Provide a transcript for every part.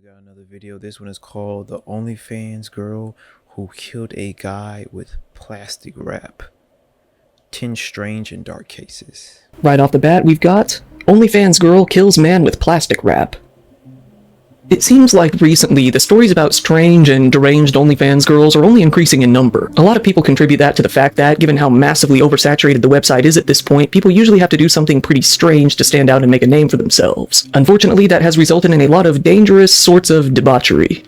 We got another video. This one is called The OnlyFans Girl Who Killed a Guy with Plastic Wrap. 10 strange and dark cases. Right off the bat, we've got OnlyFans Girl Kills Man with Plastic Wrap. It seems like recently, the stories about strange and deranged OnlyFans girls are only increasing in number. A lot of people contribute that to the fact that, given how massively oversaturated the website is at this point, people usually have to do something pretty strange to stand out and make a name for themselves. Unfortunately, that has resulted in a lot of dangerous sorts of debauchery.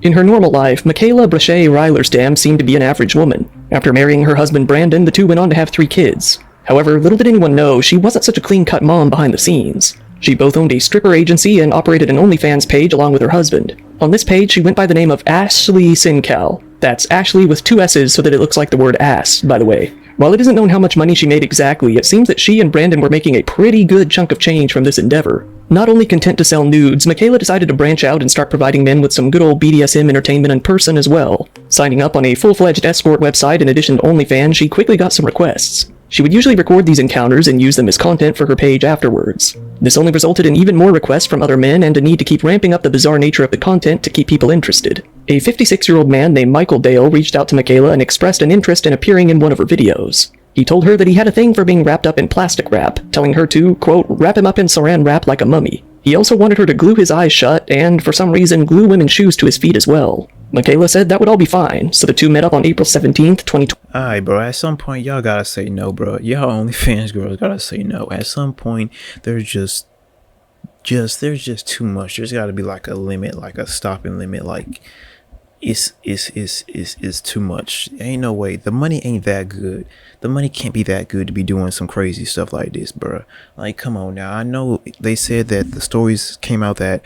In her normal life, Michaela Brachet Rylersdam seemed to be an average woman. After marrying her husband Brandon, the two went on to have 3 kids. However, little did anyone know, she wasn't such a clean-cut mom behind the scenes. She both owned a stripper agency and operated an OnlyFans page along with her husband. On this page, she went by the name of Ashley Sincal. That's Ashley with 2 S's so that it looks like the word ass, by the way. While it isn't known how much money she made exactly, it seems that she and Brandon were making a pretty good chunk of change from this endeavor. Not only content to sell nudes, Michaela decided to branch out and start providing men with some good old BDSM entertainment in person as well. Signing up on a full-fledged escort website in addition to OnlyFans, she quickly got some requests. She would usually record these encounters and use them as content for her page afterwards. This only resulted in even more requests from other men and a need to keep ramping up the bizarre nature of the content to keep people interested. A 56-year-old man named Michael Dale reached out to Michaela and expressed an interest in appearing in one of her videos. He told her that he had a thing for being wrapped up in plastic wrap, telling her to, quote, wrap him up in saran wrap like a mummy. He also wanted her to glue his eyes shut and, for some reason, glue women's shoes to his feet as well. Michaela said that would all be fine, so the two met up on April 17th, 2020. Alright, bro, at some point, y'all gotta say no, bro. Y'all OnlyFans girls gotta say no. At some point, there's just too much. There's gotta be like a limit, like a stopping limit, like it's too much. Ain't no way. The money ain't that good. The money can't be that good to be doing some crazy stuff like this, bro. Like, come on now. I know they said that the stories came out that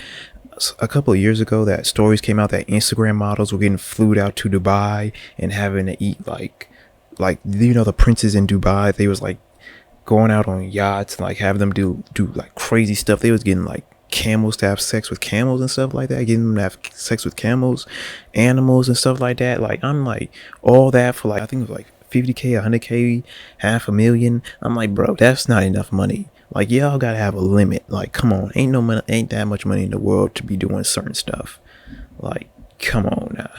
a couple of years ago, that stories came out that Instagram models were getting flued out to Dubai and having to eat like you know, the princes in Dubai, they was like going out on yachts and like having them do like crazy stuff. They was getting like camels to have sex with camels and stuff like that, getting them to have sex with camels, animals and stuff like that. Like, I'm like, all that for like, I think it was like 50K, 100K, $500,000. I'm like, bro, that's not enough money. Like, y'all gotta have a limit. Like, come on, ain't that much money in the world to be doing certain stuff. Like, come on now.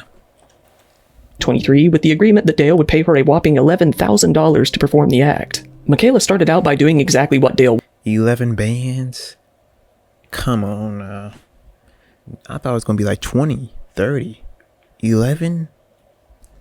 23, with the agreement that Dale would pay her a whopping $11,000 to perform the act. Michaela started out by doing exactly what Dale 11 bands? Come on now. I thought it was gonna be like 20, 30. 11?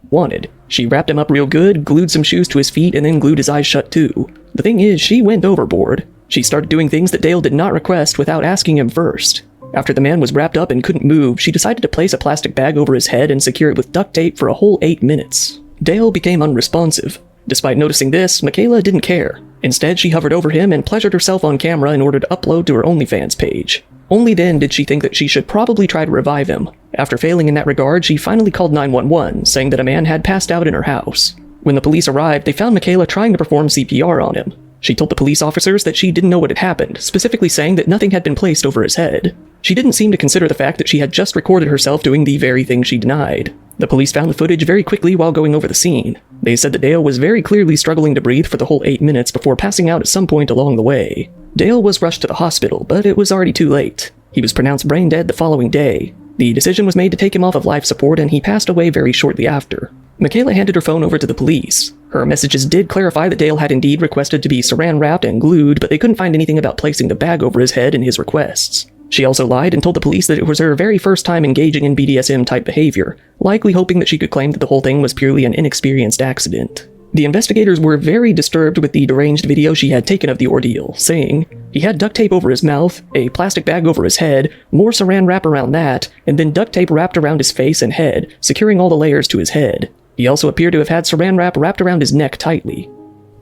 wanted. She wrapped him up real good, glued some shoes to his feet, and then glued his eyes shut too. The thing is, she went overboard. She started doing things that Dale did not request without asking him first. After the man was wrapped up and couldn't move, she decided to place a plastic bag over his head and secure it with duct tape for a whole 8 minutes. Dale became unresponsive. Despite noticing this, Michaela didn't care. Instead, she hovered over him and pleasured herself on camera in order to upload to her OnlyFans page. Only then did she think that she should probably try to revive him. After failing in that regard, she finally called 911, saying that a man had passed out in her house. When the police arrived, they found Michaela trying to perform CPR on him. She told the police officers that she didn't know what had happened, specifically saying that nothing had been placed over his head. She didn't seem to consider the fact that she had just recorded herself doing the very thing she denied. The police found the footage very quickly while going over the scene. They said that Dale was very clearly struggling to breathe for the whole 8 minutes before passing out at some point along the way. Dale was rushed to the hospital, but it was already too late. He was pronounced brain dead the following day. The decision was made to take him off of life support, and he passed away very shortly after. Michaela handed her phone over to the police. Her messages did clarify that Dale had indeed requested to be saran wrapped and glued, but they couldn't find anything about placing the bag over his head in his requests. She also lied and told the police that it was her very first time engaging in BDSM-type behavior, likely hoping that she could claim that the whole thing was purely an inexperienced accident. The investigators were very disturbed with the deranged video she had taken of the ordeal, saying, he had duct tape over his mouth, a plastic bag over his head, more saran wrap around that, and then duct tape wrapped around his face and head, securing all the layers to his head. He also appeared to have had saran wrap wrapped around his neck tightly.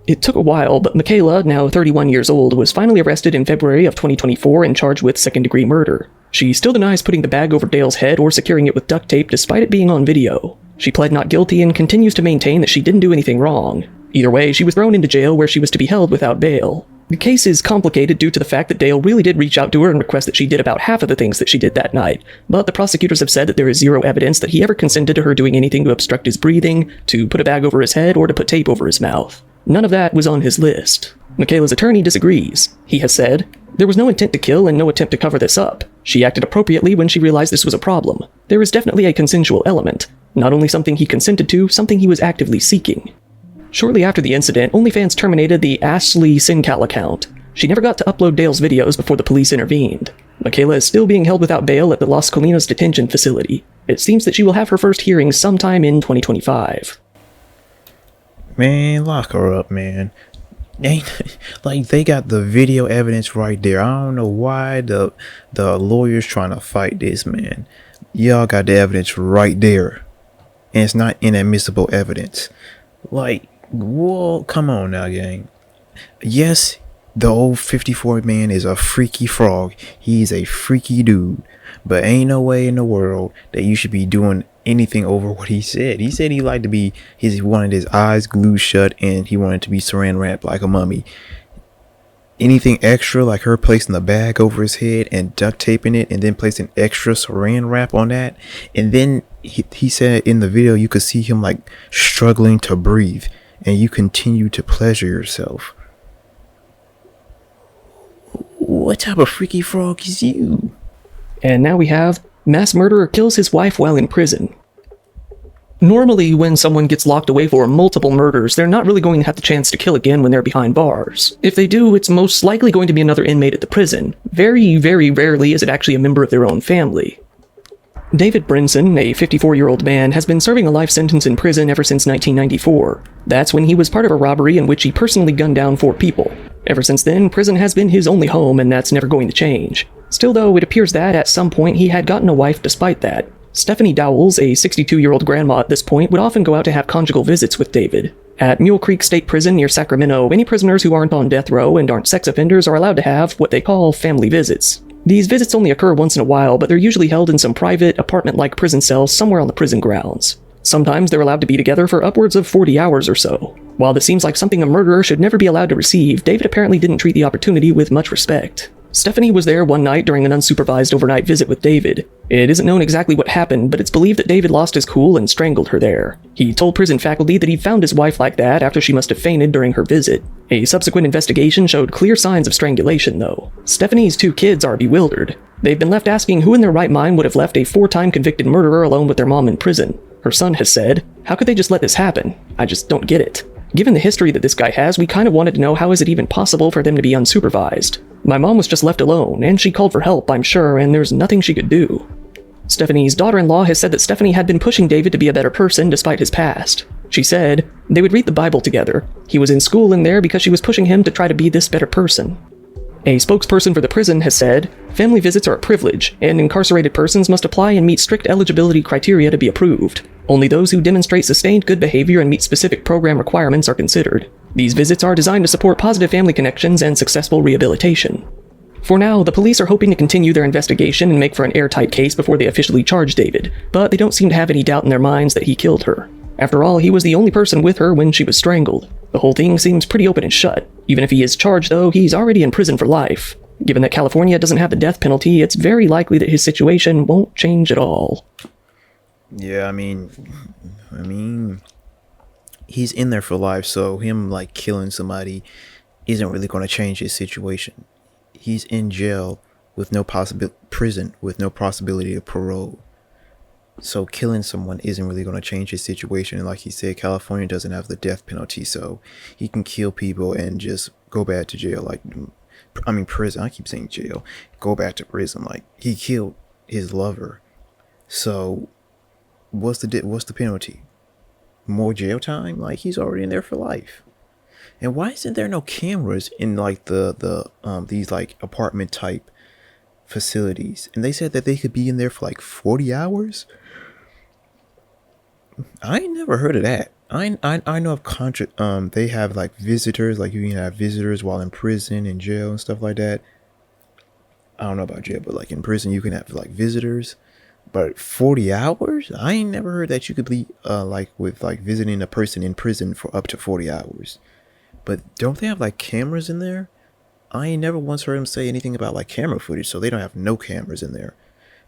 It took a while, but Michaela, now 31 years old, was finally arrested in February of 2024 and charged with second-degree murder. She still denies putting the bag over Dale's head or securing it with duct tape despite it being on video. She pled not guilty and continues to maintain that she didn't do anything wrong. Either way, she was thrown into jail where she was to be held without bail. The case is complicated due to the fact that Dale really did reach out to her and request that she did about half of the things that she did that night, but the prosecutors have said that there is zero evidence that he ever consented to her doing anything to obstruct his breathing, to put a bag over his head, or to put tape over his mouth. None of that was on his list. Michaela's attorney disagrees. He has said, "There was no intent to kill and no attempt to cover this up. She acted appropriately when she realized this was a problem. There was definitely a consensual element. Not only something he consented to, something he was actively seeking. Shortly after the incident, OnlyFans terminated the Ashley Sincal account. She never got to upload Dale's videos before the police intervened. Michaela is still being held without bail at the Los Colinas detention facility. It seems that she will have her first hearing sometime in 2025. Man, lock her up, man. Ain't like they got the video evidence right there. I don't know why the lawyers trying to fight this, man. Y'all got the evidence right there, and it's not inadmissible evidence. Like, whoa, come on now, gang. Yes, the old 54 man is a freaky frog. He's a freaky dude, but ain't no way in the world that you should be doing anything over what he said. He said he liked to be, he wanted his eyes glued shut and he wanted to be saran wrapped like a mummy. Anything extra, like her placing the bag over his head and duct taping it and then placing extra saran wrap on that, and then he said in the video you could see him like struggling to breathe, and you continue to pleasure yourself. What type of freaky frog is you? And now we have mass murderer kills his wife while in prison. Normally, when someone gets locked away for multiple murders, they're not really going to have the chance to kill again when they're behind bars. If they do, it's most likely going to be another inmate at the prison. Very, very rarely is it actually a member of their own family. David Brinson, a 54-year-old man, has been serving a life sentence in prison ever since 1994. That's when he was part of a robbery in which he personally gunned down 4 people. Ever since then, prison has been his only home, and that's never going to change. Still though, it appears that at some point he had gotten a wife despite that. Stephanie Dowells, a 62-year-old grandma at this point, would often go out to have conjugal visits with David. At Mule Creek State Prison near Sacramento, any prisoners who aren't on death row and aren't sex offenders are allowed to have what they call family visits. These visits only occur once in a while, but they're usually held in some private, apartment-like prison cells somewhere on the prison grounds. Sometimes they're allowed to be together for upwards of 40 hours or so. While this seems like something a murderer should never be allowed to receive, David apparently didn't treat the opportunity with much respect. Stephanie was there one night during an unsupervised overnight visit with David. It isn't known exactly what happened, but it's believed that David lost his cool and strangled her there. He told prison faculty that he found his wife like that after she must have fainted during her visit. A subsequent investigation showed clear signs of strangulation, though. Stephanie's 2 kids are bewildered. They've been left asking who in their right mind would have left a 4-time convicted murderer alone with their mom in prison. Her son has said, "How could they just let this happen? I just don't get it. Given the history that this guy has, we kind of wanted to know how is it even possible for them to be unsupervised. My mom was just left alone, and she called for help, I'm sure, and there's nothing she could do." Stephanie's daughter-in-law has said that Stephanie had been pushing David to be a better person despite his past. She said, they would read the Bible together. He was in school in there because she was pushing him to try to be this better person. A spokesperson for the prison has said, family visits are a privilege, and incarcerated persons must apply and meet strict eligibility criteria to be approved. Only those who demonstrate sustained good behavior and meet specific program requirements are considered. These visits are designed to support positive family connections and successful rehabilitation. For now, the police are hoping to continue their investigation and make for an airtight case before they officially charge David, but they don't seem to have any doubt in their minds that he killed her. After all, he was the only person with her when she was strangled. The whole thing seems pretty open and shut. Even if he is charged, though, he's already in prison for life. Given that California doesn't have the death penalty, it's very likely that his situation won't change at all. Yeah, I mean, he's in there for life, so him like killing somebody isn't really going to change his situation. He's in jail with no prison with no possibility of parole. So killing someone isn't really going to change his situation. And like he said, California doesn't have the death penalty, so he can kill people and just go back to jail. Prison. I keep saying jail. Go back to prison. Like, he killed his lover. So what's the penalty? More jail time? Like, he's already in there for life. And why isn't there no cameras in like these like apartment type facilities? And they said that they could be in there for like 40 hours. I ain't never heard of that. I know of they have like visitors, like you can have visitors while in prison and jail and stuff like that. I don't know about jail, but like in prison you can have like visitors. But 40 hours? I ain't never heard that you could be with visiting a person in prison for up to 40 hours. But don't they have like cameras in there? I ain't never once heard him say anything about like camera footage, so they don't have no cameras in there.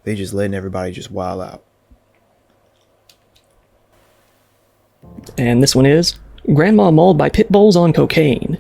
They just letting everybody just wild out. And this one is, Grandma mauled by pit bulls on cocaine.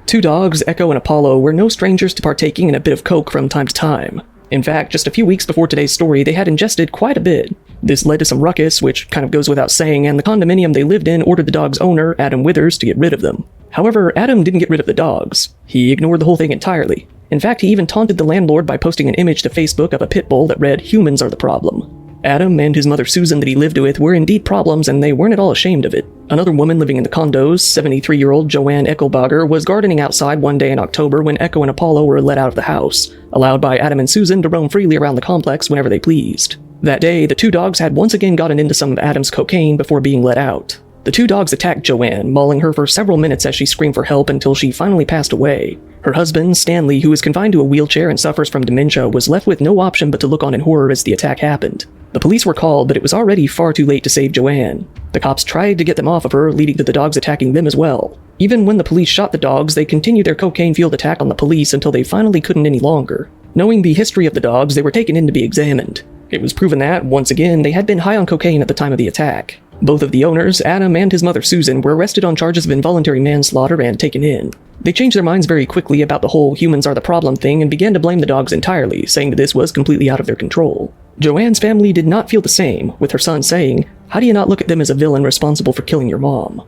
2 dogs, Echo and Apollo, were no strangers to partaking in a bit of coke from time to time. In fact, just a few weeks before today's story, they had ingested quite a bit. This led to some ruckus, which kind of goes without saying, and the condominium they lived in ordered the dog's owner, Adam Withers, to get rid of them. However, Adam didn't get rid of the dogs. He ignored the whole thing entirely. In fact, he even taunted the landlord by posting an image to Facebook of a pit bull that read, "Humans are the problem." Adam and his mother Susan that he lived with were indeed problems, and they weren't at all ashamed of it. Another woman living in the condos, 73-year-old Joanne Eckelbager, was gardening outside one day in October when Echo and Apollo were let out of the house, allowed by Adam and Susan to roam freely around the complex whenever they pleased. That day, the two dogs had once again gotten into some of Adam's cocaine before being let out. The two dogs attacked Joanne, mauling her for several minutes as she screamed for help until she finally passed away. Her husband, Stanley, who is confined to a wheelchair and suffers from dementia, was left with no option but to look on in horror as the attack happened. The police were called, but it was already far too late to save Joanne. The cops tried to get them off of her, leading to the dogs attacking them as well. Even when the police shot the dogs, they continued their cocaine-fueled attack on the police until they finally couldn't any longer. Knowing the history of the dogs, they were taken in to be examined. It was proven that, once again, they had been high on cocaine at the time of the attack. Both of the owners, Adam and his mother Susan, were arrested on charges of involuntary manslaughter and taken in. They changed their minds very quickly about the whole humans are the problem thing and began to blame the dogs entirely, saying that this was completely out of their control. Joanne's family did not feel the same, with her son saying, "How do you not look at them as a villain responsible for killing your mom?"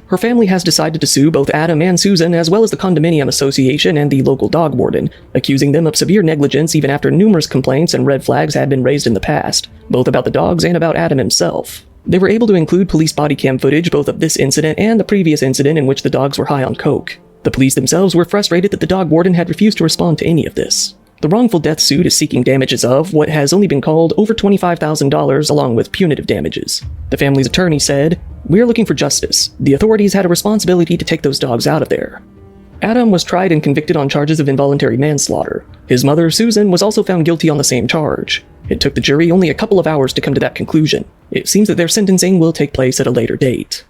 Her family has decided to sue both Adam and Susan, as well as the condominium association and the local dog warden, accusing them of severe negligence even after numerous complaints and red flags had been raised in the past, both about the dogs and about Adam himself. They were able to include police body cam footage both of this incident and the previous incident in which the dogs were high on coke. The police themselves were frustrated that the dog warden had refused to respond to any of this. The wrongful death suit is seeking damages of what has only been called over $25,000 along with punitive damages. The family's attorney said, "We are looking for justice. The authorities had a responsibility to take those dogs out of there." Adam was tried and convicted on charges of involuntary manslaughter. His mother, Susan, was also found guilty on the same charge. It took the jury only a couple of hours to come to that conclusion. It seems that their sentencing will take place at a later date.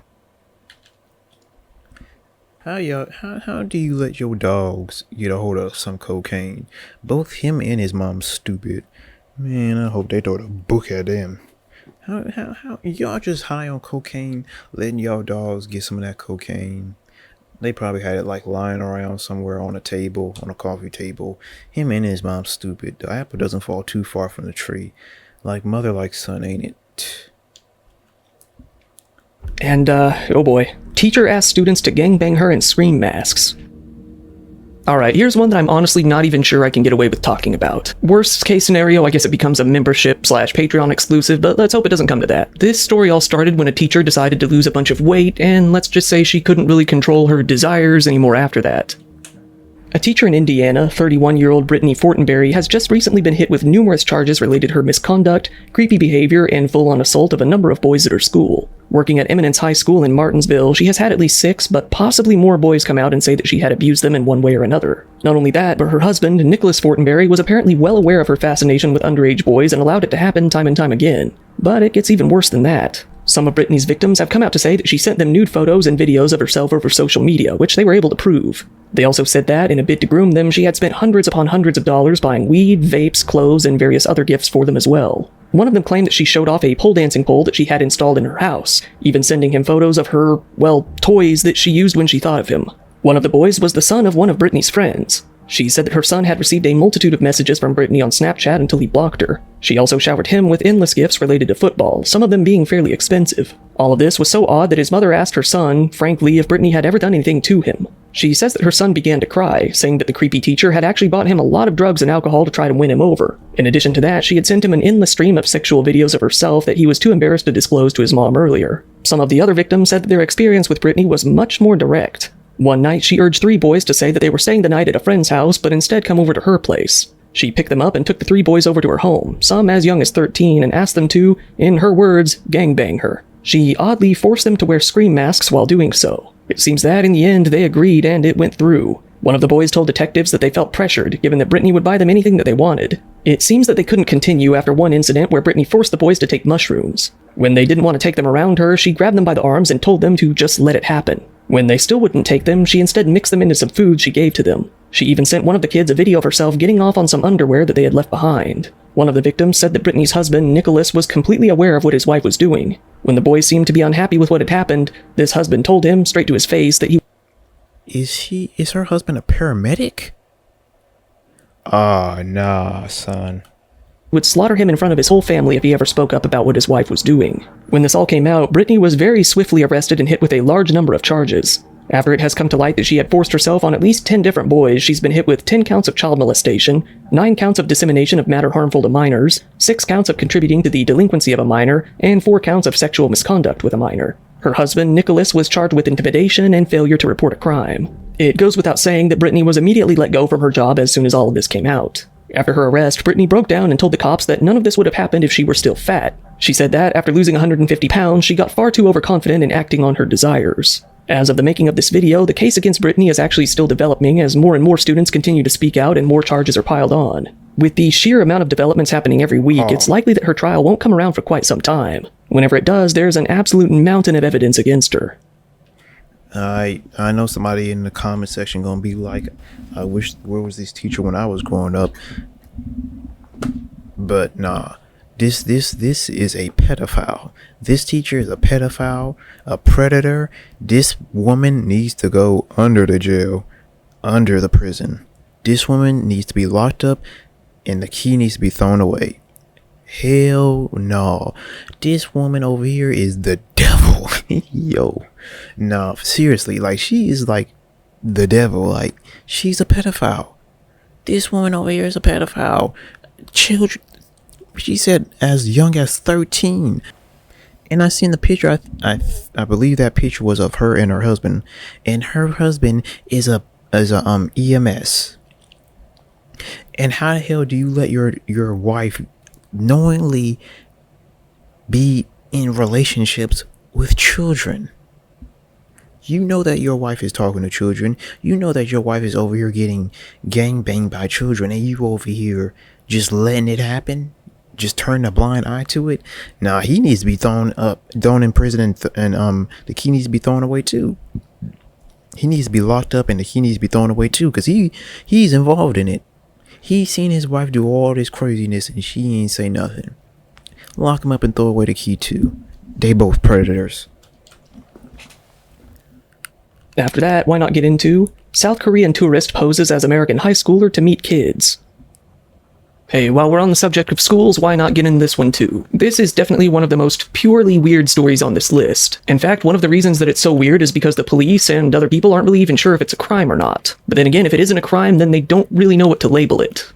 How do you let your dogs get a hold of some cocaine? Both him and his mom's stupid. Man, I hope they throw the book at them. How y'all just high on cocaine, letting y'all dogs get some of that cocaine? They probably had it like lying around somewhere on a table, on a coffee table. Him and his mom stupid. The apple doesn't fall too far from the tree. Like mother, like son, ain't it? And, oh boy. Teacher asked students to gangbang her in scream masks. Alright, here's one that I'm honestly not even sure I can get away with talking about. Worst case scenario, I guess it becomes a membership/Patreon exclusive, but let's hope it doesn't come to that. This story all started when a teacher decided to lose a bunch of weight, and let's just say she couldn't really control her desires anymore after that. A teacher in Indiana, 31-year-old Brittany Fortenberry, has just recently been hit with numerous charges related to her misconduct, creepy behavior, and full-on assault of a number of boys at her school. Working at Eminence High School in Martinsville, she has had at least 6, but possibly more boys come out and say that she had abused them in one way or another. Not only that, but her husband, Nicholas Fortenberry, was apparently well aware of her fascination with underage boys and allowed it to happen time and time again. But it gets even worse than that. Some of Brittany's victims have come out to say that she sent them nude photos and videos of herself over social media, which they were able to prove. They also said that, in a bid to groom them, she had spent hundreds upon hundreds of dollars buying weed, vapes, clothes, and various other gifts for them as well. One of them claimed that she showed off a pole dancing pole that she had installed in her house, even sending him photos of her, well, toys that she used when she thought of him. One of the boys was the son of one of Brittany's friends. She said that her son had received a multitude of messages from Brittany on Snapchat until he blocked her. She also showered him with endless gifts related to football, some of them being fairly expensive. All of this was so odd that his mother asked her son, frankly, if Brittany had ever done anything to him. She says that her son began to cry, saying that the creepy teacher had actually bought him a lot of drugs and alcohol to try to win him over. In addition to that, she had sent him an endless stream of sexual videos of herself that he was too embarrassed to disclose to his mom earlier. Some of the other victims said that their experience with Brittany was much more direct. One night, she urged 3 boys to say that they were staying the night at a friend's house, but instead come over to her place. She picked them up and took the 3 boys over to her home, some as young as 13, and asked them to, in her words, gangbang her. She oddly forced them to wear scream masks while doing so. It seems that, in the end, they agreed and it went through. One of the boys told detectives that they felt pressured, given that Brittany would buy them anything that they wanted. It seems that they couldn't continue after one incident where Brittany forced the boys to take mushrooms. When they didn't want to take them around her, she grabbed them by the arms and told them to just let it happen. When they still wouldn't take them, she instead mixed them into some food she gave to them. She even sent one of the kids a video of herself getting off on some underwear that they had left behind. One of the victims said that Brittany's husband, Nicholas, was completely aware of what his wife was doing. When the boys seemed to be unhappy with what had happened, this husband told him, straight to his face, that he... Is her husband a paramedic? Oh, nah, son. Would slaughter him in front of his whole family if he ever spoke up about what his wife was doing. When this all came out, Brittany was very swiftly arrested and hit with a large number of charges. After it has come to light that she had forced herself on at least 10 different boys, she's been hit with 10 counts of child molestation, 9 counts of dissemination of matter harmful to minors, 6 counts of contributing to the delinquency of a minor, and 4 counts of sexual misconduct with a minor. Her husband, Nicholas, was charged with intimidation and failure to report a crime. It goes without saying that Brittany was immediately let go from her job as soon as all of this came out. After her arrest, Brittany broke down and told the cops that none of this would have happened if she were still fat. She said that, after losing 150 pounds, she got far too overconfident in acting on her desires. As of the making of this video, the case against Brittany is actually still developing as more and more students continue to speak out and more charges are piled on. With the sheer amount of developments happening every week, it's likely that her trial won't come around for quite some time. Whenever it does, there's an absolute mountain of evidence against her. I know somebody in the comment section gonna be like, I wish where was this teacher when I was growing up. But nah, this is a pedophile. This teacher is a pedophile, a predator. This woman needs to go under the jail, under the prison. This woman needs to be locked up and the key needs to be thrown away. Hell no. This woman over here is the devil. Yo. No, seriously, like she is like the devil. Like she's a pedophile. This woman over here is a pedophile. Children, she said as young as 13. And I seen the picture. I believe that picture was of her and her husband. And her husband is a EMS. And how the hell do you let your wife knowingly be in relationships with children? You know that your wife is talking to children. You know that your wife is over here getting gangbanged by children, and you over here just letting it happen, just turning a blind eye to it. Nah, he needs to be thrown in prison, and the key needs to be thrown away too. He needs to be locked up, and the key needs to be thrown away too, because he's involved in it. He's seen his wife do all this craziness, and she ain't say nothing. Lock him up and throw away the key too. They both predators. After that, why not get into South Korean tourist poses as American high schooler to meet kids? Hey, while we're on the subject of schools, why not get in this one too? This is definitely one of the most purely weird stories on this list. In fact, one of the reasons that it's so weird is because the police and other people aren't really even sure if it's a crime or not. But then again, if it isn't a crime, then they don't really know what to label it.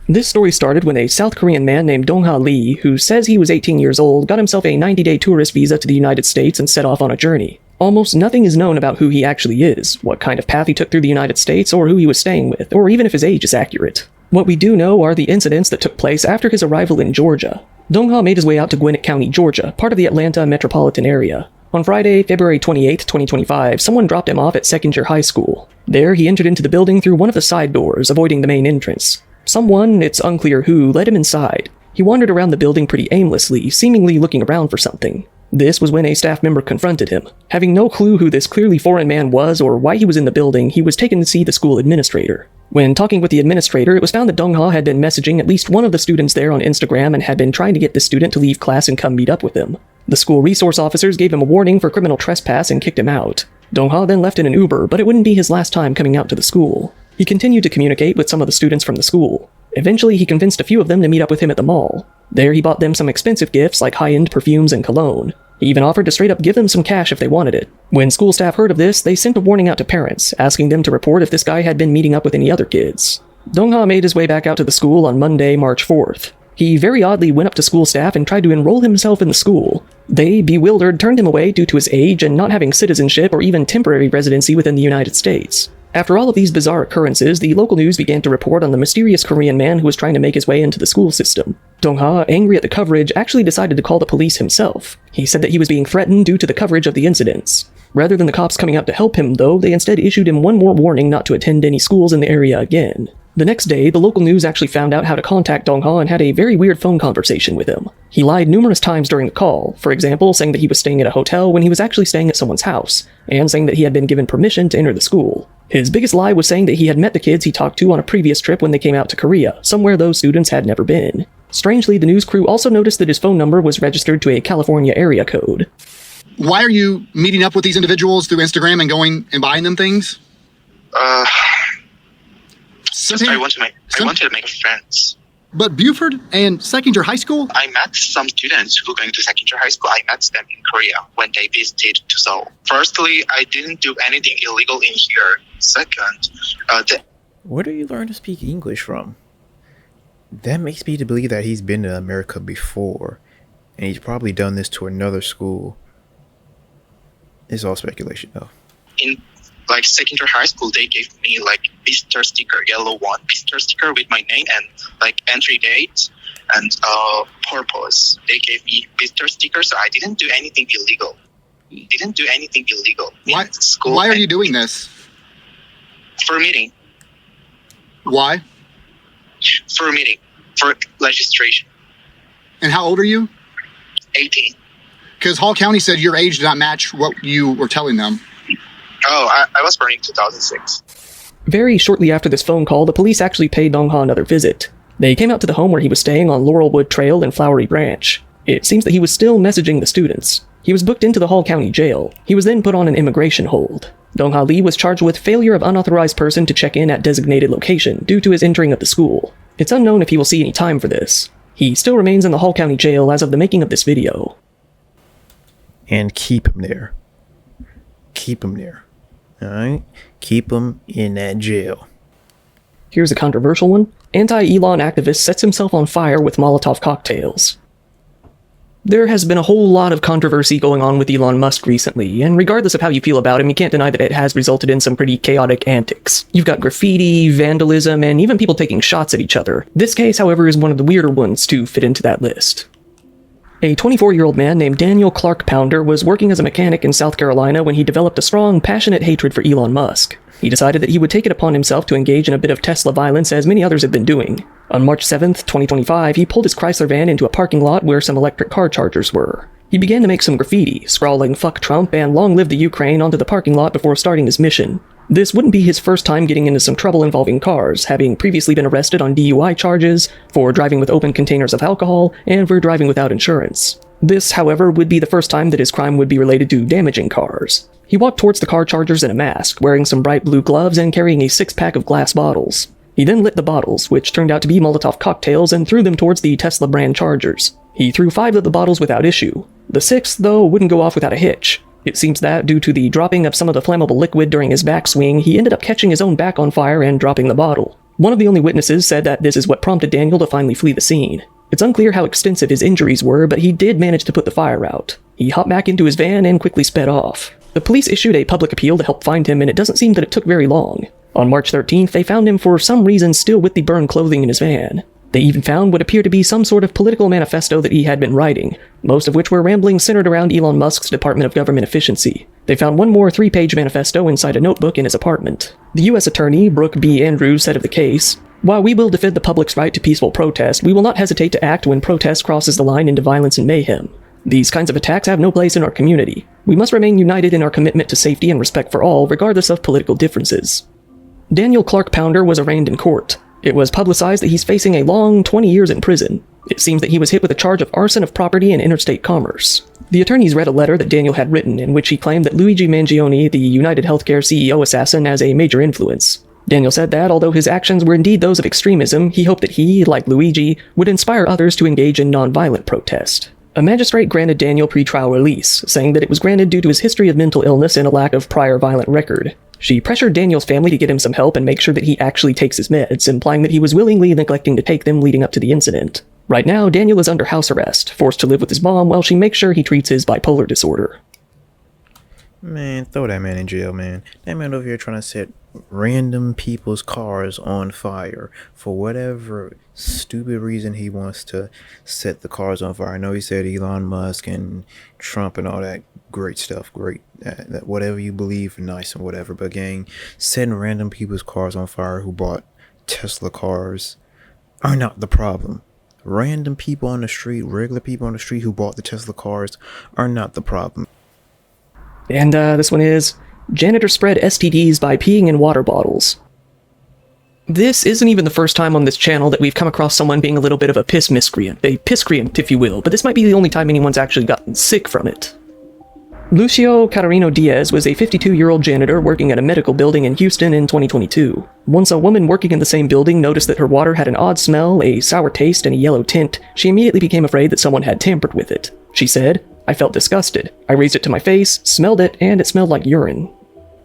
This story started when a South Korean man named Dong-ha Lee, who says he was 18 years old, got himself a 90-day tourist visa to the United States and set off on a journey. Almost nothing is known about who he actually is, what kind of path he took through the United States, or who he was staying with, or even if his age is accurate. What we do know are the incidents that took place after his arrival in Georgia. Dong-ha made his way out to Gwinnett County, Georgia, part of the Atlanta metropolitan area. On Friday, February 28, 2025, someone dropped him off at Second Year High School. There, he entered into the building through one of the side doors, avoiding the main entrance. Someone, it's unclear who, led him inside. He wandered around the building pretty aimlessly, seemingly looking around for something. This was when a staff member confronted him. Having no clue who this clearly foreign man was or why he was in the building, he was taken to see the school administrator. When talking with the administrator, it was found that Dong-ha had been messaging at least one of the students there on Instagram and had been trying to get the student to leave class and come meet up with him. The school resource officers gave him a warning for criminal trespass and kicked him out. Dong-ha then left in an Uber, but it wouldn't be his last time coming out to the school. He continued to communicate with some of the students from the school. Eventually, he convinced a few of them to meet up with him at the mall. There, he bought them some expensive gifts like high-end perfumes and cologne. He even offered to straight up give them some cash if they wanted it. When school staff heard of this, they sent a warning out to parents, asking them to report if this guy had been meeting up with any other kids. Dong-ha made his way back out to the school on Monday, March 4th. He very oddly went up to school staff and tried to enroll himself in the school. They, bewildered, turned him away due to his age and not having citizenship or even temporary residency within the United States. After all of these bizarre occurrences, the local news began to report on the mysterious Korean man who was trying to make his way into the school system. Dong-ha, angry at the coverage, actually decided to call the police himself. He said that he was being threatened due to the coverage of the incidents. Rather than the cops coming out to help him, though, they instead issued him one more warning not to attend any schools in the area again. The next day, the local news actually found out how to contact Dong-ha and had a very weird phone conversation with him. He lied numerous times during the call, for example, saying that he was staying at a hotel when he was actually staying at someone's house, and saying that he had been given permission to enter the school. His biggest lie was saying that he had met the kids he talked to on a previous trip when they came out to Korea, somewhere those students had never been. Strangely, the news crew also noticed that his phone number was registered to a California area code. Why are you meeting up with these individuals through Instagram and going and buying them things? Something- I wanted to make friends. But Buford and second year high school? I met some students who going to second year high school. I met them in Korea when they visited to Seoul. Firstly, I didn't do anything illegal in here. Second, Where do you learn to speak English from? That makes me to believe that he's been to America before, and he's probably done this to another school. It's all speculation, though. in like second year high school, they gave me like visitor sticker, yellow one, visitor sticker with my name and like entry date and purpose. They gave me visitor sticker, so I didn't do anything illegal. Why? In school. Why are you doing this? For meeting. Why? For meeting. For registration. And how old are you? 18. Because Hall County said your age did not match what you were telling them. Oh, I was born in 2006. Very shortly after this phone call, the police actually paid Dong-ha another visit. They came out to the home where he was staying on Laurelwood Trail and Flowery Branch. It seems that he was still messaging the students. He was booked into the Hall County Jail. He was then put on an immigration hold. Dong-ha Lee was charged with failure of unauthorized person to check in at designated location due to his entering of the school. It's unknown if he will see any time for this. He still remains in the Hall County Jail as of the making of this video. And keep him there. Keep him there. Alright? Keep him in that jail. Here's a controversial one. Anti-Elon activist sets himself on fire with Molotov cocktails. There has been a whole lot of controversy going on with Elon Musk recently, and regardless of how you feel about him, you can't deny that it has resulted in some pretty chaotic antics. You've got graffiti, vandalism, and even people taking shots at each other. This case, however, is one of the weirder ones to fit into that list. A 24-year-old man named Daniel Clark Pounder was working as a mechanic in South Carolina when he developed a strong, passionate hatred for Elon Musk. He decided that he would take it upon himself to engage in a bit of Tesla violence, as many others have been doing. On March 7th, 2025, he pulled his Chrysler van into a parking lot where some electric car chargers were. He began to make some graffiti, scrawling "Fuck Trump" and "Long live the Ukraine" onto the parking lot before starting his mission. This wouldn't be his first time getting into some trouble involving cars, having previously been arrested on DUI charges, for driving with open containers of alcohol, and for driving without insurance. This, however, would be the first time that his crime would be related to damaging cars. He walked towards the car chargers in a mask, wearing some bright blue gloves and carrying a 6-pack of glass bottles. He then lit the bottles, which turned out to be Molotov cocktails, and threw them towards the Tesla brand chargers. He threw 5 of the bottles without issue. The 6th, though, wouldn't go off without a hitch. It seems that, due to the dropping of some of the flammable liquid during his backswing, he ended up catching his own back on fire and dropping the bottle. One of the only witnesses said that this is what prompted Daniel to finally flee the scene. It's unclear how extensive his injuries were, but he did manage to put the fire out. He hopped back into his van and quickly sped off. The police issued a public appeal to help find him, and it doesn't seem that it took very long. On March 13th, they found him for some reason still with the burned clothing in his van. They even found what appeared to be some sort of political manifesto that he had been writing, most of which were ramblings centered around Elon Musk's Department of Government Efficiency. They found one more 3-page manifesto inside a notebook in his apartment. The U.S. Attorney, Brooke B. Andrews, said of the case, "While we will defend the public's right to peaceful protest, we will not hesitate to act when protest crosses the line into violence and mayhem. These kinds of attacks have no place in our community. We must remain united in our commitment to safety and respect for all, regardless of political differences." Daniel Clark Pounder was arraigned in court. It was publicized that he's facing a long 20 years in prison. It seems that he was hit with a charge of arson of property and interstate commerce. The attorneys read a letter that Daniel had written in which he claimed that Luigi Mangione, the United Healthcare CEO assassin, has a major influence. Daniel said that, although his actions were indeed those of extremism, he hoped that he, like Luigi, would inspire others to engage in non-violent protest. A magistrate granted Daniel pre-trial release, saying that it was granted due to his history of mental illness and a lack of prior violent record. She pressured Daniel's family to get him some help and make sure that he actually takes his meds, implying that he was willingly neglecting to take them leading up to the incident. Right now, Daniel is under house arrest, forced to live with his mom while she makes sure he treats his bipolar disorder. Man, throw that man in jail, man. That man over here trying to set random people's cars on fire for whatever stupid reason he wants to set the cars on fire. I know he said Elon Musk and Trump and all that great stuff, great, that whatever you believe, nice and whatever, but gang, setting random people's cars on fire who bought Tesla cars are not the problem. Random people on the street, regular people on the street who bought the Tesla cars are not the problem. And this one is, janitor spread STDs by peeing in water bottles. This isn't even the first time on this channel that we've come across someone being a little bit of a piss miscreant, a pisscreant if you will, but this might be the only time anyone's actually gotten sick from it. Lucio Catarino Diaz was a 52-year-old janitor working at a medical building in Houston in 2022. Once a woman working in the same building noticed that her water had an odd smell, a sour taste, and a yellow tint, she immediately became afraid that someone had tampered with it. She said, "I felt disgusted. I raised it to my face, smelled it, and it smelled like urine."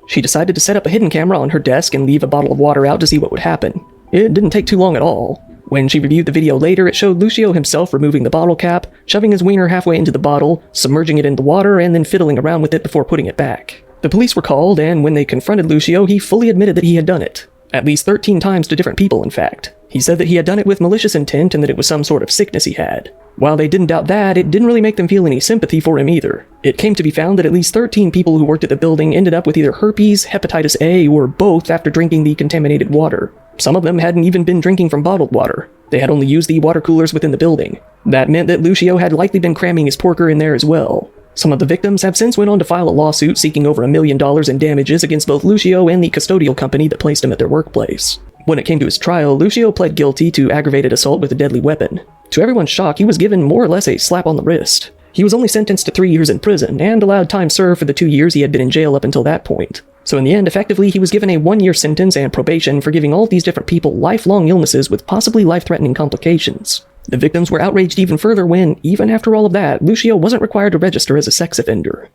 She decided to set up a hidden camera on her desk and leave a bottle of water out to see what would happen. It didn't take too long at all. When she reviewed the video later, it showed Lucio himself removing the bottle cap, shoving his wiener halfway into the bottle, submerging it in the water, and then fiddling around with it before putting it back. The police were called, and when they confronted Lucio, he fully admitted that he had done it. At least 13 times to different people, in fact. He said that he had done it with malicious intent and that it was some sort of sickness he had. While they didn't doubt that, it didn't really make them feel any sympathy for him either. It came to be found that at least 13 people who worked at the building ended up with either herpes, hepatitis A, or both after drinking the contaminated water. Some of them hadn't even been drinking from bottled water. They had only used the water coolers within the building. That meant that Lucio had likely been cramming his porker in there as well. Some of the victims have since went on to file a lawsuit seeking over $1 million in damages against both Lucio and the custodial company that placed him at their workplace. When it came to his trial, Lucio pled guilty to aggravated assault with a deadly weapon. To everyone's shock, he was given more or less a slap on the wrist. He was only sentenced to 3 years in prison, and allowed time served for the 2 years he had been in jail up until that point. So in the end, effectively, he was given a 1-year sentence and probation for giving all these different people lifelong illnesses with possibly life-threatening complications. The victims were outraged even further when, even after all of that, Lucio wasn't required to register as a sex offender.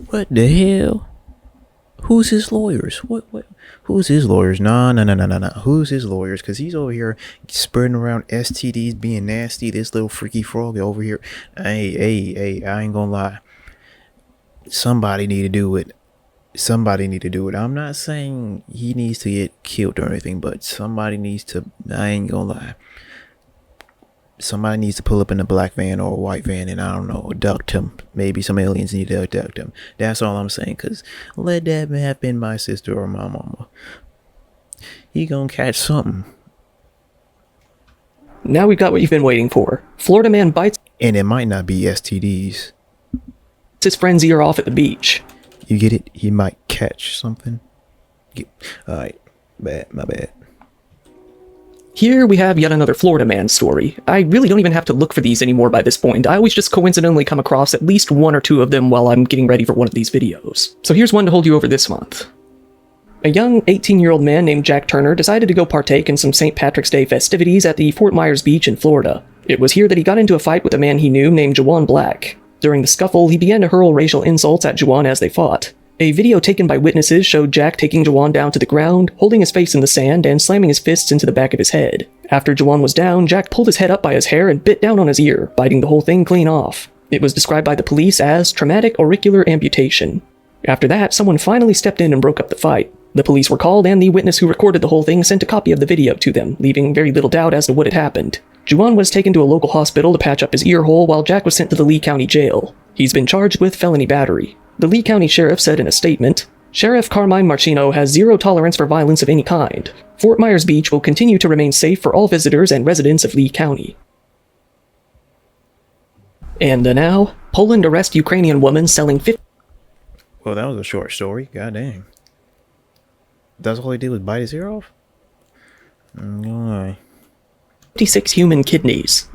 What the hell? Who's his lawyers? What? Who's his lawyers? No. Who's his lawyers? Because he's over here spreading around STDs, being nasty. This little freaky frog over here. Hey, I ain't gonna lie. Somebody need to do it. I'm not saying he needs to get killed or anything, but somebody needs to, I ain't gonna lie. Somebody needs to pull up in a black van or a white van and, I don't know, abduct him. Maybe some aliens need to abduct him. That's all I'm saying, because let that have been my sister or my mama. He gonna catch something. Now we've got what you've been waiting for. Florida man bites And it might not be STDs. his friend's ear off at the beach. You get it? He might catch something. Alright, my bad. Here we have yet another Florida man story. I really don't even have to look for these anymore by this point. I always just coincidentally come across at least 1 or 2 of them while I'm getting ready for one of these videos. So here's one to hold you over this month. A young 18-year-old man named Jack Turner decided to go partake in some St. Patrick's Day festivities at the Fort Myers Beach in Florida. It was here that he got into a fight with a man he knew named Juwan Black. During the scuffle, he began to hurl racial insults at Juwan as they fought. A video taken by witnesses showed Jack taking Juwan down to the ground, holding his face in the sand, and slamming his fists into the back of his head. After Juwan was down, Jack pulled his head up by his hair and bit down on his ear, biting the whole thing clean off. It was described by the police as traumatic auricular amputation. After that, someone finally stepped in and broke up the fight. The police were called, and the witness who recorded the whole thing sent a copy of the video to them, leaving very little doubt as to what had happened. Juwan was taken to a local hospital to patch up his ear hole, while Jack was sent to the Lee County Jail. He's been charged with felony battery. The Lee County Sheriff said in a statement, "Sheriff Carmine Marchino has zero tolerance for violence of any kind. Fort Myers Beach will continue to remain safe for all visitors and residents of Lee County." And now, Poland arrests Ukrainian woman selling Well, that was a short story. God dang. That's all he did was bite his ear off? No. 56 human kidneys.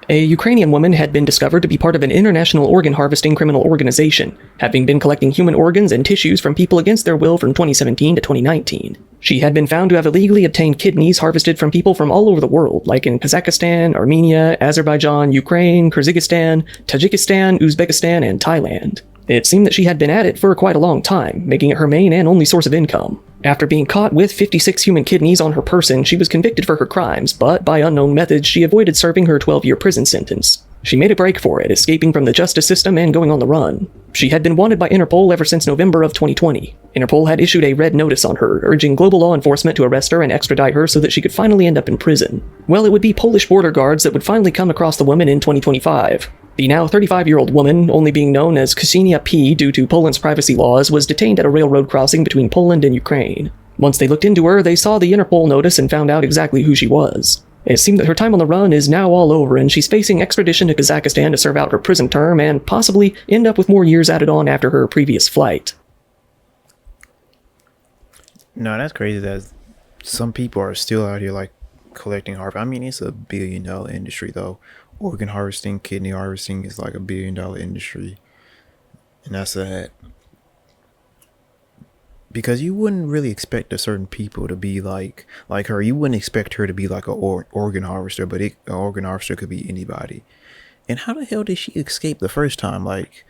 A Ukrainian woman had been discovered to be part of an international organ harvesting criminal organization, having been collecting human organs and tissues from people against their will from 2017 to 2019. She had been found to have illegally obtained kidneys harvested from people from all over the world, like in Kazakhstan, Armenia, Azerbaijan, Ukraine, Kyrgyzstan, Tajikistan, Uzbekistan, and Thailand. It seemed that she had been at it for quite a long time, making it her main and only source of income. After being caught with 56 human kidneys on her person, she was convicted for her crimes, but by unknown methods, she avoided serving her 12-year prison sentence. She made a break for it, escaping from the justice system and going on the run. She had been wanted by Interpol ever since November of 2020. Interpol had issued a red notice on her, urging global law enforcement to arrest her and extradite her so that she could finally end up in prison. Well, it would be Polish border guards that would finally come across the woman in 2025. The now 35-year-old woman, only being known as Ksenia P. due to Poland's privacy laws, was detained at a railroad crossing between Poland and Ukraine. Once they looked into her, they saw the Interpol notice and found out exactly who she was. It seemed that her time on the run is now all over, and she's facing extradition to Kazakhstan to serve out her prison term and possibly end up with more years added on after her previous flight. No, that's crazy that some people are still out here, like, collecting harvest. I mean, it's a $1 billion industry though. Organ harvesting, kidney harvesting is like $1 billion industry, and that's that. Because you wouldn't really expect a certain people to be like her. You wouldn't expect her to be like a organ harvester, but an organ harvester could be anybody. And how the hell did she escape the first time? Like,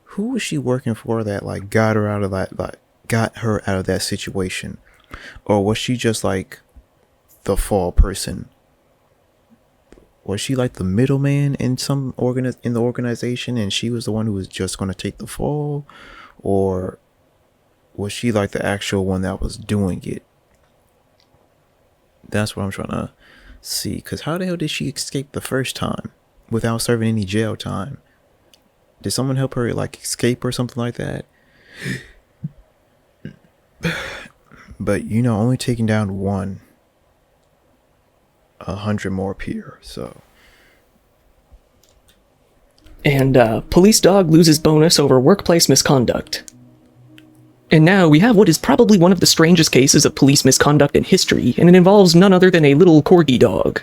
who was she working for that like got her out of that situation? Or was she just like the fall person? Was she like the middleman in in the organization, and she was the one who was just going to take the fall? Or was she like the actual one that was doing it? That's what I'm trying to see. Because how the hell did she escape the first time without serving any jail time? Did someone help her like escape or something like that? But you know, only taking down one, 100 more appear. So. And police dog loses bonus over workplace misconduct. And now we have what is probably one of the strangest cases of police misconduct in history, and it involves none other than a little corgi dog.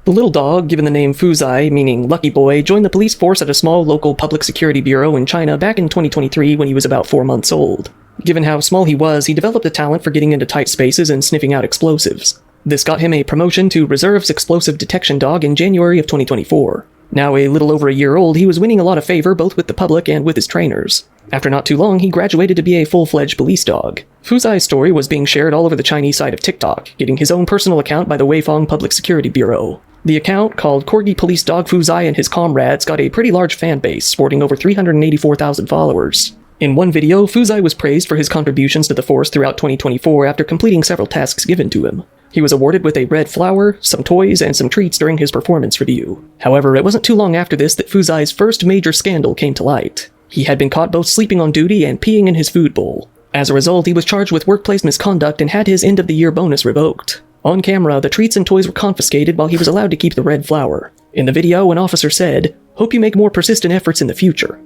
The little dog, given the name Fuzai, meaning lucky boy, joined the police force at a small local public security bureau in China back in 2023 when he was about 4 months old. Given how small he was, he developed a talent for getting into tight spaces and sniffing out explosives. This got him a promotion to Reserve's Explosive Detection Dog in January of 2024. Now a little over a year old, he was winning a lot of favor both with the public and with his trainers. After not too long, he graduated to be a full-fledged police dog. Fuzai's story was being shared all over the Chinese side of TikTok, getting his own personal account by the Weifang Public Security Bureau. The account, called Corgi Police Dog Fuzai and His Comrades, got a pretty large fan base, sporting over 384,000 followers. In one video, Fuzai was praised for his contributions to the force throughout 2024 after completing several tasks given to him. He was awarded with a red flower, some toys, and some treats during his performance review. However, it wasn't too long after this that Fuzai's first major scandal came to light. He had been caught both sleeping on duty and peeing in his food bowl. As a result, he was charged with workplace misconduct and had his end-of-the-year bonus revoked. On camera, the treats and toys were confiscated while he was allowed to keep the red flower. In the video, an officer said, "Hope you make more persistent efforts in the future."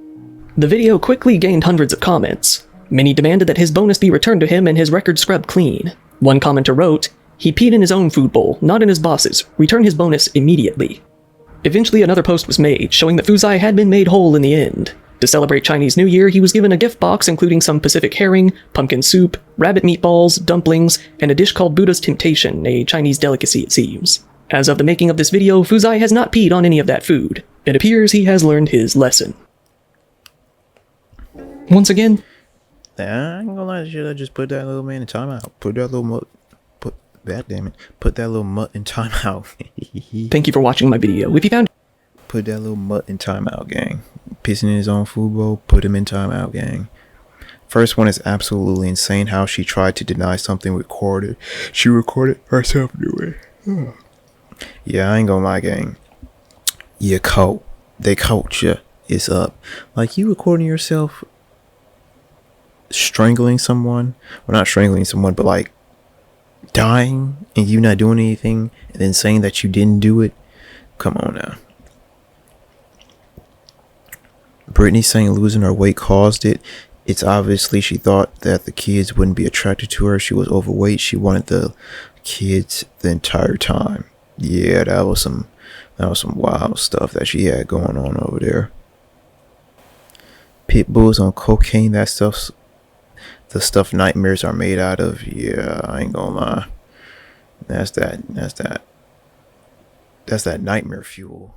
The video quickly gained hundreds of comments. Many demanded that his bonus be returned to him and his record scrubbed clean. One commenter wrote, "He peed in his own food bowl, not in his boss's. Return his bonus immediately." Eventually, another post was made, showing that Fuzai had been made whole in the end. To celebrate Chinese New Year, he was given a gift box including some Pacific herring, pumpkin soup, rabbit meatballs, dumplings, and a dish called Buddha's Temptation, a Chinese delicacy it seems. As of the making of this video, Fuzai has not peed on any of that food. It appears he has learned his lesson. Once again, I ain't gonna lie, should I just put that little man in timeout? Put that little mutt in timeout. thank you for watching my video. If you found Put that little mutt in timeout, gang. Pissing in his own food bowl, put him in timeout, gang. First one is absolutely insane how she tried to deny something recorded. She recorded herself doing it. Yeah, I ain't gonna lie, gang. You caught. They caught you. It's up. Like, you recording yourself strangling someone. Well, not strangling someone, but like dying and you not doing anything and then saying that you didn't do it. Come on now. Brittany saying losing her weight caused it. It's obviously she thought that the kids wouldn't be attracted to her. She was overweight. She wanted the kids the entire time. Yeah, that was some wild stuff that she had going on over there. Pit bulls on cocaine, that stuff's the stuff nightmares are made out of. Yeah, I ain't gonna lie. That's that nightmare fuel.